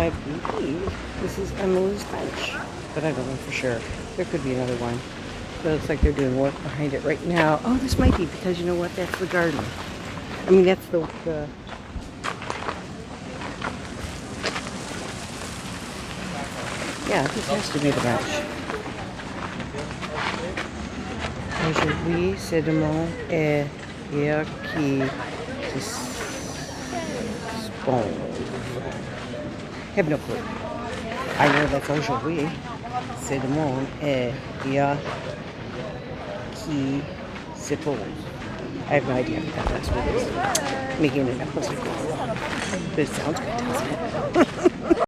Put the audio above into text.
I believe this is Emily's bench, but I don't know for sure. There could be another one. But it looks like they're doing work behind it right now. Oh, this might be because you know what? That's the garden. I mean, that's the yeah, this has to be the bench. Aujourd'hui, c'est demain et hier qui dispose. Have no clue. I know that's aujourd'hui. C'est demain et hier qui suppose. I have no idea what that last word is. Making it up as I go along. But it sounds good, doesn't it?